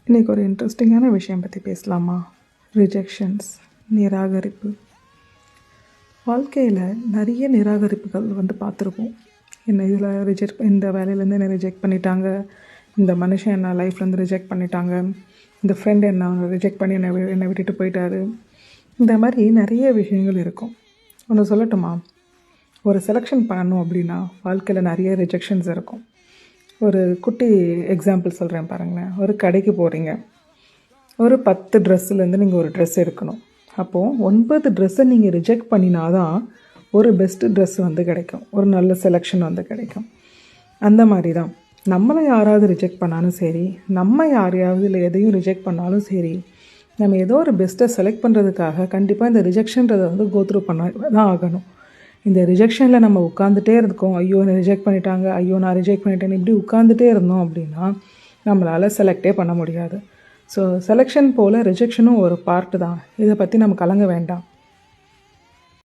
இன்றைக்கி ஒரு இன்ட்ரெஸ்டிங்கான விஷயம் பற்றி பேசலாமா? ரிஜெக்ஷன்ஸ், நிராகரிப்பு. வாழ்க்கையில் நிறைய நிராகரிப்புகள் பார்த்துருப்போம். என்னை இந்த வேலையிலேருந்து என்னை ரிஜெக்ட் பண்ணிட்டாங்க, இந்த மனுஷன் என்னை லைஃப்லேருந்து ரிஜெக்ட் பண்ணிட்டாங்க, இந்த ஃப்ரெண்ட் என்னை ரிஜெக்ட் பண்ணி என்னை விட்டுட்டு போயிட்டாரு. இந்த மாதிரி நிறைய விஷயங்கள் இருக்கும். ஒன்று சொல்லட்டுமா? ஒரு செலெக்ஷன் பண்ணணும் அப்படின்னா வாழ்க்கையில் நிறைய ரிஜெக்ஷன்ஸ் இருக்கும். ஒரு குட்டி எக்ஸாம்பிள் சொல்கிறேன் பாருங்களேன். ஒரு கடைக்கு போகிறீங்க, ஒரு 10 ட்ரெஸ்ஸுலேருந்து நீங்கள் ஒரு ட்ரெஸ் எடுக்கணும். அப்போது 9 ட்ரெஸ்ஸை நீங்கள் ரிஜெக்ட் பண்ணினாதான் ஒரு பெஸ்ட்டு ட்ரெஸ் கிடைக்கும், ஒரு நல்ல செலெக்ஷன் கிடைக்கும். அந்த மாதிரி தான் நம்மளை யாராவது ரிஜெக்ட் பண்ணாலும் சரி, நம்ம யாரையாவது இல்லை எதையும் ரிஜெக்ட் பண்ணாலும் சரி, நம்ம ஏதோ ஒரு பெஸ்ட்டை செலக்ட் பண்ணுறதுக்காக கண்டிப்பாக இந்த ரிஜெக்ஷன்றதை கோத்ரூ பண்ண தான் ஆகணும். இந்த ரிஜெக்ஷனில் நம்ம உட்காந்துட்டே இருக்கோம், ஐயோ என்னை ரிஜெக்ட் பண்ணிட்டாங்க, ஐயோ நான் ரிஜெக்ட் பண்ணிட்டேன், இப்படி உட்காந்துட்டே இருந்தோம் அப்படின்னா நம்மளால் செலக்டே பண்ண முடியாது. ஸோ செலெக்ஷன் போல் ரிஜெக்ஷனும் ஒரு பார்ட்டு தான். இதை பற்றி நம்ம கலங்க வேண்டாம்.